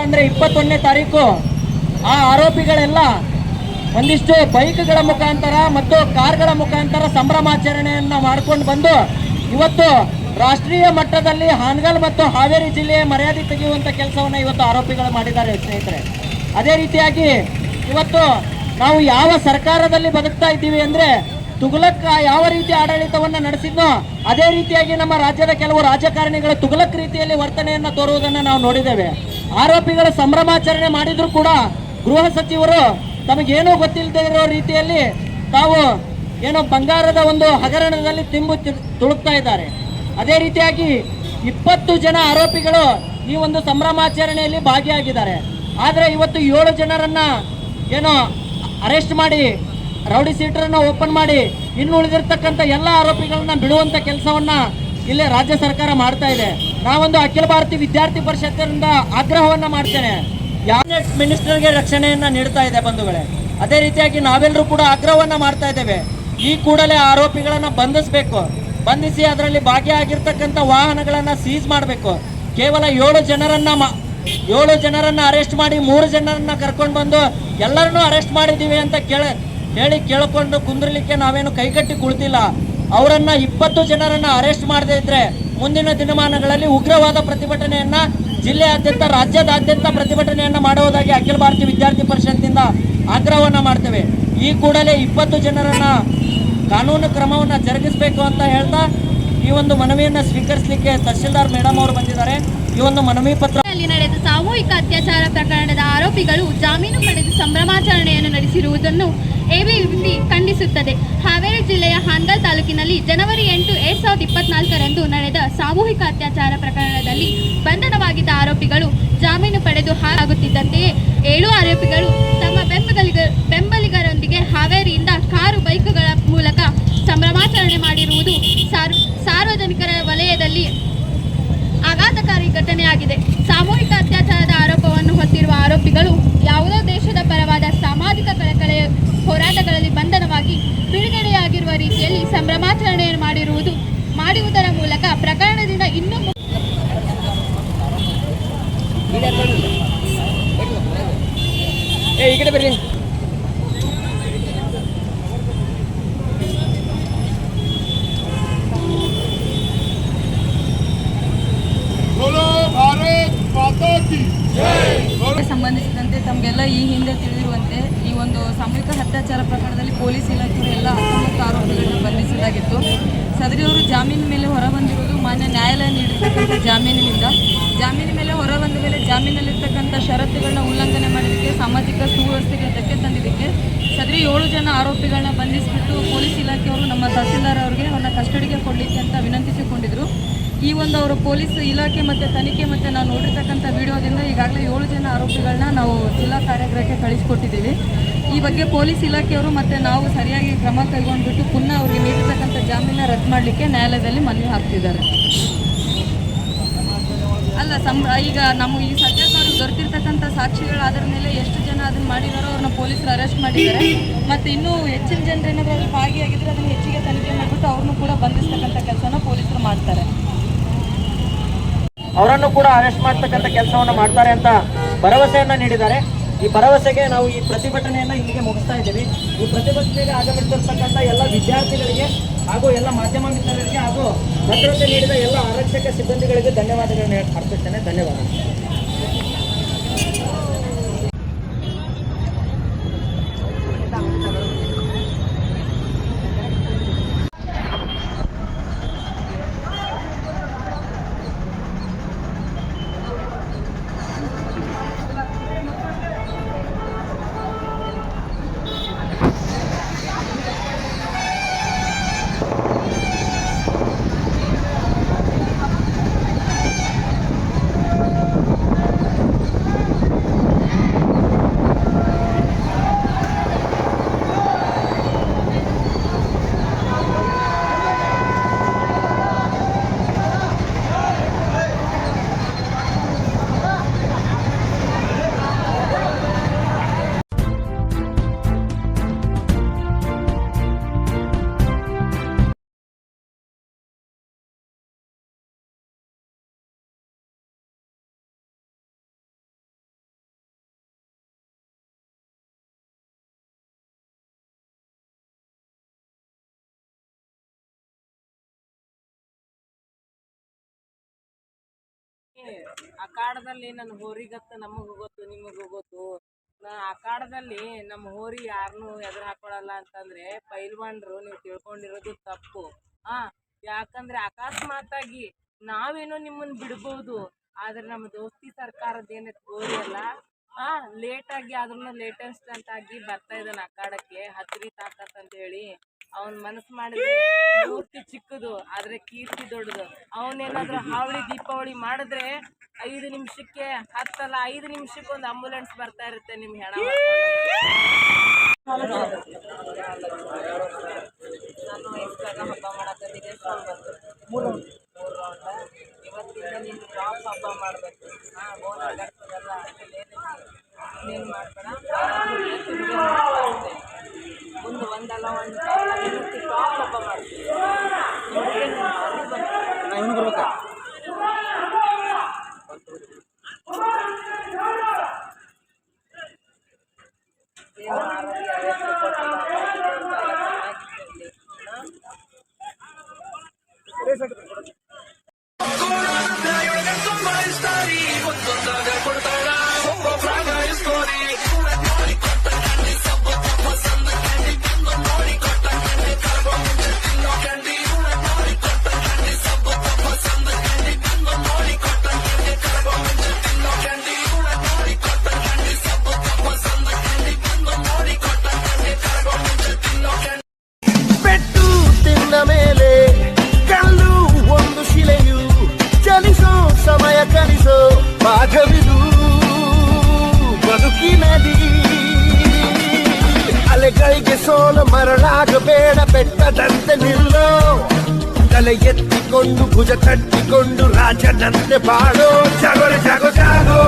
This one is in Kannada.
ಅಂದ್ರೆ 21ನೇ ತಾರೀಕು ಆ ಆರೋಪಿಗಳೆಲ್ಲ ಒಂದಿಷ್ಟು ಬೈಕ್ಗಳ ಮುಖಾಂತರ ಮತ್ತು ಕಾರ್ಗಳ ಮುಖಾಂತರ ಸಂಭ್ರಮಾಚರಣೆಯನ್ನ ಮಾಡ್ಕೊಂಡು ಬಂದು ಇವತ್ತು ರಾಷ್ಟ್ರೀಯ ಮಟ್ಟದಲ್ಲಿ ಹಾನಗಲ್ ಮತ್ತು ಹಾವೇರಿ ಜಿಲ್ಲೆಯ ಮರ್ಯಾದೆ ತೆಗೆಯುವಂತ ಕೆಲಸವನ್ನ ಇವತ್ತು ಆರೋಪಿಗಳು ಮಾಡಿದ್ದಾರೆ ಸ್ನೇಹಿತರೆ. ಅದೇ ರೀತಿಯಾಗಿ ಇವತ್ತು ನಾವು ಯಾವ ಸರ್ಕಾರದಲ್ಲಿ ಬದುಕ್ತಾ ಇದ್ದೀವಿ ಅಂದ್ರೆ ತುಘಲಕ್ ಯಾವ ರೀತಿ ಆಡಳಿತವನ್ನ ನಡೆಸಿದ್ನೋ ಅದೇ ರೀತಿಯಾಗಿ ನಮ್ಮ ರಾಜ್ಯದ ಕೆಲವು ರಾಜಕಾರಣಿಗಳು ತುಘಲಕ್ ರೀತಿಯಲ್ಲಿ ವರ್ತನೆಯನ್ನ ತೋರುವುದನ್ನು ನಾವು ನೋಡಿದ್ದೇವೆ. ಆರೋಪಿಗಳ ಸಂಭ್ರಮಾಚರಣೆ ಮಾಡಿದ್ರು ಕೂಡ ಗೃಹ ಸಚಿವರು ತಮಗೇನೋ ಗೊತ್ತಿಲ್ಲದೆ ಇರೋ ರೀತಿಯಲ್ಲಿ ತಾವು ಏನೋ ಬಂಗಾರದ ಒಂದು ಹಗರಣದಲ್ಲಿ ತುಳುಕ್ತಾ ಇದ್ದಾರೆ. ಅದೇ ರೀತಿಯಾಗಿ 20 ಜನ ಆರೋಪಿಗಳು ಈ ಒಂದು ಸಂಭ್ರಮಾಚರಣೆಯಲ್ಲಿ ಭಾಗಿಯಾಗಿದ್ದಾರೆ. ಆದರೆ ಇವತ್ತು 7 ಜನರನ್ನ ಏನೋ ಅರೆಸ್ಟ್ ಮಾಡಿ ರೌಡಿ ಶೀಟರನ್ನ ಓಪನ್ ಮಾಡಿ ಇನ್ನು ಉಳಿದಿರ್ತಕ್ಕಂಥ ಎಲ್ಲ ಆರೋಪಿಗಳನ್ನ ಬಿಡುವಂತ ಕೆಲಸವನ್ನ ಇಲ್ಲೇ ರಾಜ್ಯ ಸರ್ಕಾರ ಮಾಡ್ತಾ ಇದೆ. ನಾವೊಂದು ಅಖಿಲ ಭಾರತೀಯ ವಿದ್ಯಾರ್ಥಿ ಪರಿಷತ್ತಿನಿಂದ ಆಗ್ರಹವನ್ನ ಮಾಡ್ತೇನೆ. ಕ್ಯಾಬಿನೆಟ್ ಮಿನಿಸ್ಟರ್ಗೆ ರಕ್ಷಣೆಯನ್ನ ನೀಡ್ತಾ ಇದೆ ಬಂಧುಗಳೇ. ಅದೇ ರೀತಿಯಾಗಿ ನಾವೆಲ್ಲರೂ ಕೂಡ ಆಗ್ರಹವನ್ನ ಮಾಡ್ತಾ ಇದ್ದೇವೆ. ಈ ಕೂಡಲೇ ಆರೋಪಿಗಳನ್ನ ಬಂಧಿಸಿ ಅದರಲ್ಲಿ ಭಾಗಿಯಾಗಿರ್ತಕ್ಕಂಥ ವಾಹನಗಳನ್ನ ಸೀಸ್ ಮಾಡಬೇಕು. ಕೇವಲ 7 ಜನರನ್ನ ಅರೆಸ್ಟ್ ಮಾಡಿ 3 ಜನರನ್ನ ಕರ್ಕೊಂಡು ಬಂದು ಎಲ್ಲರನ್ನೂ ಅರೆಸ್ಟ್ ಮಾಡಿದ್ದೀವಿ ಅಂತ ಕೇಳಿಕೊಂಡು ಕುಂದ್ರಲಿಕ್ಕೆ ನಾವೇನು ಕೈಗಟ್ಟಿ ಕುಳಿತಿಲ್ಲ. ಅವರನ್ನ 20 ಜನರನ್ನ ಅರೆಸ್ಟ್ ಮಾಡದೇ ಇದ್ರೆ ಮುಂದಿನ ದಿನಮಾನಗಳಲ್ಲಿ ಉಗ್ರವಾದ ಪ್ರತಿಭಟನೆಯನ್ನ ಜಿಲ್ಲೆಯಾದ್ಯಂತ ರಾಜ್ಯದಾದ್ಯಂತ ಪ್ರತಿಭಟನೆಯನ್ನ ಮಾಡುವುದಾಗಿ ಅಖಿಲ ಭಾರತೀಯ ವಿದ್ಯಾರ್ಥಿ ಪರಿಷತ್ನಿಂದ ಆಗ್ರಹವನ್ನ ಮಾಡ್ತೇವೆ. ಈ ಕೂಡಲೇ 20 ಜನರನ್ನ ಕಾನೂನು ಕ್ರಮವನ್ನ ಜರುಗಿಸಬೇಕು ಅಂತ ಹೇಳ್ತಾ ಈ ಒಂದು ಮನವಿಯನ್ನ ಸ್ವೀಕರಿಸಲಿಕ್ಕೆ ತಹಶೀಲ್ದಾರ್ ಮೇಡಮ್ ಅವರು ಬಂದಿದ್ದಾರೆ. ಈ ಒಂದು ಮನವಿ ಪತ್ರ ನಡೆದ ಸಾಮೂಹಿಕ ಅತ್ಯಾಚಾರ ಪ್ರಕರಣದ ಆರೋಪಿಗಳು ಜಾಮೀನು ಪಡೆದು ಸಂಭ್ರಮಾಚರಣೆಯನ್ನು ನಡೆಸಿರುವುದನ್ನು ಎಬಿವಿಪಿ ಖಂಡಿಸುತ್ತದೆ. ಹಾವೇರಿ ಜಿಲ್ಲೆಯ ಹಾನಗಲ್ ತಾಲೂಕಿನಲ್ಲಿ ಜನವರಿ 8, 2024ರಂದು ನಡೆದ ಸಾಮೂಹಿಕ ಅತ್ಯಾಚಾರ ಪ್ರಕರಣದಲ್ಲಿ ಬಂಧನವಾಗಿದ್ದ ಆರೋಪಿಗಳು ಜಾಮೀನು ಪಡೆದು ಹಾರಾಗುತ್ತಿದ್ದಂತೆಯೇ 7 ಆರೋಪಿಗಳು ತಮ್ಮ ಬೆಂಬಲಿಗರೊಂದಿಗೆ ಹಾವೇರಿಯಿಂದ ಕಾರು ಬೈಕ್ಗಳ ಮೂಲಕ ಸಂಭ್ರಮಾಚರಣೆ ಮಾಡಿರುವುದು ಸಾರ್ವಜನಿಕರ ವಲಯದಲ್ಲಿ ಆಘಾತಕಾರಿ ಘಟನೆಯಾಗಿದೆ. ಸಾಮೂಹಿಕ ಅತ್ಯಾಚಾರದ ಆರೋಪವನ್ನು ಹೊತ್ತಿರುವ ಆರೋಪಿಗಳು ಯಾವುದೋ ದೇಶದ ಪರವಾದ ಸಾಮಾಜಿಕ ಕಳಕಳಿಯ ಹೋರಾಟಗಳಲ್ಲಿ ಬಂಧನವಾಗಿ ಬಿಡುಗಡೆಯಾಗಿರುವ ರೀತಿಯಲ್ಲಿ ಸಂಭ್ರಮಾಚರಣೆಯನ್ನು ಮಾಡುವುದರ ಮೂಲಕ ಪ್ರಕರಣದಿಂದ ಇನ್ನೂ ಸಂಬಂಧಿಸಿದಂತೆ ತಮಗೆಲ್ಲ ಈ ಹಿಂದೆ ತಿಳಿದಿರುವಂತೆ ಈ ಒಂದು ಸಾಮೂಹಿಕ ಅತ್ಯಾಚಾರ ಪ್ರಕರಣದಲ್ಲಿ ಪೊಲೀಸ್ ಇಲಾಖೆಯವರು ಎಲ್ಲ 19 ಆರೋಪಿಗಳನ್ನು ಬಂಧಿಸಲಾಗಿತ್ತು. ಸದರಿಯವರು ಜಾಮೀನು ಮೇಲೆ ಹೊರಬಂದಿರುವುದು ಮಾನ್ಯ ನ್ಯಾಯಾಲಯ ನೀಡಿರ್ತಕ್ಕಂಥ ಜಾಮೀನು ಮೇಲೆ ಹೊರಬಂದ ಮೇಲೆ ಜಾಮೀನಲ್ಲಿರ್ತಕ್ಕಂಥ ಷರತ್ತುಗಳನ್ನ ಉಲ್ಲಂಘನೆ ಮಾಡೋದಕ್ಕೆ ಸಾಮಾಜಿಕ ಸುವ್ಯವಸ್ಥೆಗೆ ಧಕ್ಕೆ ತಂದಿದ್ದಕ್ಕೆ ಸದರಿ 7 ಜನ ಆರೋಪಿಗಳನ್ನ ಬಂಧಿಸಿಬಿಟ್ಟು ಪೊಲೀಸ್ ಇಲಾಖೆಯವರು ನಮ್ಮ ತಹಸೀಲ್ದಾರ್ ಅವರಿಗೆ ಅವ್ರನ್ನ ಕಸ್ಟಡಿಗೆ ಕೊಡಲಿಕ್ಕೆ ಅಂತ ವಿನಂತಿಸಿಕೊಂಡಿದ್ರು. ಈ ಒಂದು ಅವರು ಪೊಲೀಸ್ ಇಲಾಖೆ ಮತ್ತು ತನಿಖೆ ಮತ್ತು ನಾವು ನೋಡಿರ್ತಕ್ಕಂಥ ವಿಡಿಯೋದಿಂದ ಈಗಾಗಲೇ 7 ಜನ ಆರೋಪಿಗಳನ್ನ ನಾವು ಜಿಲ್ಲಾ ಕಾರ್ಯಾಗಾರಕ್ಕೆ ಕಳಿಸ್ಕೊಟ್ಟಿದ್ದೀವಿ. ಈ ಬಗ್ಗೆ ಪೊಲೀಸ್ ಇಲಾಖೆಯವರು ಮತ್ತು ನಾವು ಸರಿಯಾಗಿ ಕ್ರಮ ಕೈಗೊಂಡ್ಬಿಟ್ಟು ಪುನಃ ಅವರಿಗೆ ನೀಡಿರ್ತಕ್ಕಂಥ ಜಾಮೀನ ರದ್ದು ಮಾಡಲಿಕ್ಕೆ ನ್ಯಾಯಾಲಯದಲ್ಲಿ ಮನವಿ ಹಾಕ್ತಿದ್ದಾರೆ. ಈಗ ನಮ್ಮ ಈ ಸದ್ಯಕ್ಕೆ ಅವರು ದೊರೆತಿರ್ತಕ್ಕಂಥ ಸಾಕ್ಷಿಗಳಾದ್ರ ಮೇಲೆ ಎಷ್ಟು ಜನ ಅದನ್ನು ಮಾಡಿದಾರೋ ಅವ್ರನ್ನ ಪೊಲೀಸರು ಅರೆಸ್ಟ್ ಮಾಡಿದ್ದಾರೆ. ಮತ್ತು ಇನ್ನೂ ಹೆಚ್ಚಿನ ಜನರು ಏನಾದರೂ ಭಾಗಿಯಾಗಿದ್ದರೆ ಅದನ್ನು ಹೆಚ್ಚಿಗೆ ತನಿಖೆ ಮಾಡಿಬಿಟ್ಟು ಅವ್ರನ್ನೂ ಕೂಡ ಬಂಧಿಸ್ತಕ್ಕಂಥ ಕೆಲಸನ ಪೊಲೀಸರು ಮಾಡ್ತಾರೆ. ಅವರನ್ನು ಕೂಡ ಅರೆಸ್ಟ್ ಮಾಡ್ತಕ್ಕಂಥ ಕೆಲಸವನ್ನ ಮಾಡ್ತಾರೆ ಅಂತ ಭರವಸೆಯನ್ನ ನೀಡಿದ್ದಾರೆ. ಈ ಭರವಸೆಗೆ ನಾವು ಈ ಪ್ರತಿಭಟನೆಯನ್ನ ಇಲ್ಲಿಗೆ ಮುಗಿಸ್ತಾ ಇದ್ದೀವಿ. ಈ ಪ್ರತಿಭಟನೆಗೆ ಆಗಮಿಸಿರ್ತಕ್ಕಂಥ ಎಲ್ಲ ವಿದ್ಯಾರ್ಥಿಗಳಿಗೆ ಹಾಗೂ ಎಲ್ಲ ಮಾಧ್ಯಮ ಮಿತ್ರರಿಗೆ ಹಾಗೂ ಭದ್ರತೆ ನೀಡಿದ ಎಲ್ಲ ಆರಕ್ಷಕ ಸಿಬ್ಬಂದಿಗಳಿಗೆ ಧನ್ಯವಾದಗಳನ್ನು ಅರ್ಪಿಸ್ತೇನೆ. ಧನ್ಯವಾದ. ಅಖಾಡದಲ್ಲಿ ನನ್ನ ಹೋರಿಗತ್ತ ನಮಗೂ ಗೊತ್ತು ನಿಮಗೂ ಗೊತ್ತು. ಅಖಾಡದಲ್ಲಿ ನಮ್ಮ ಹೋರಿ ಯಾರನ್ನೂ ಎದುರು ಹಾಕೊಳಲ್ಲ ಅಂತಂದ್ರೆ ಪೈಲ್ವಾನ್ರು ನೀವು ತಿಳ್ಕೊಂಡಿರೋದು ತಪ್ಪು. ಯಾಕಂದ್ರೆ ಅಕಸ್ಮಾತಾಗಿ ನಾವೇನೋ ನಿಮ್ಮನ್ನ ಬಿಡ್ಬೋದು, ಆದ್ರೆ ನಮ್ಮ ದೋಸ್ತಿ ಸರ್ಕಾರದ ಏನೈತೆ ಹೋರಿ ಅಲ್ಲ ಲೇಟಾಗಿ ಆದ್ರೂ ಲೇಟೆಸ್ಟ್ ಅಂತಾಗಿ ಬರ್ತಾ ಇದ್ದಾನೆ ಅಖಾಡಕ್ಕೆ. ಹತ್ರಿ ತಾಕತ್ ಅಂತ ಹೇಳಿ ಅವನ್ ಮನಸ್ಸು ಮಾಡಿದ್ರೆ ಮೂರ್ತಿ ಚಿಕ್ಕದು ಆದ್ರೆ ಕೀರ್ತಿ ದೊಡ್ಡದು. ಅವನೇನಾದ್ರೂ ಹಾವಳಿ ದೀಪಾವಳಿ ಮಾಡಿದ್ರೆ 5 ನಿಮಿಷಕ್ಕೆ 5 ನಿಮಿಷಕ್ಕೆ ಒಂದು ಆಂಬುಲೆನ್ಸ್ ಬರ್ತಾ ಇರುತ್ತೆ ನಿಮ್ ಹೆಣ ನಾನು ವಯಸ್ಸಾಗ ಹಬ್ಬ ಮಾಡಕ್ಕೆ ಇವತ್ತಿಂದ ನೀನು ಟಾಪ್ ಹಬ್ಬ ಮಾಡ್ಬೇಕು. ಬೋನಸ್ ಆಗ್ತದಲ್ಲ ಇನ್ನೇನು ಮಾಡ್ಬೇಡ, ಮುಂದೆ ಒಂದಲ್ಲ ಒಂದು ಟಾಪ್ ಹಬ್ಬ ಮಾಡ್ತೀವಿ. ಮೇಲೆ ಕಲ್ಲು ಒಂದು ಶಿಲೆಯು ಚಲಿಸೋ ಸಮಯ ಕಲಿಸೋ ಪಾಠವಿದು ಬದುಕಿನದಿ. ಅಲೆಗಳಿಗೆ ಸೋಲ ಮರಳಾಗಬೇಡ, ಬೆಟ್ಟದಂತೆ ನಿಲ್ಲೋ, ತಲೆ ಎತ್ತಿಕೊಂಡು ಭುಜ ತಟ್ಟಿಕೊಂಡು ರಾಜನಂತೆ ಬಾಳೋ. ಜಾಗೋ ಜಾಗೋ ಜಾಗೋ.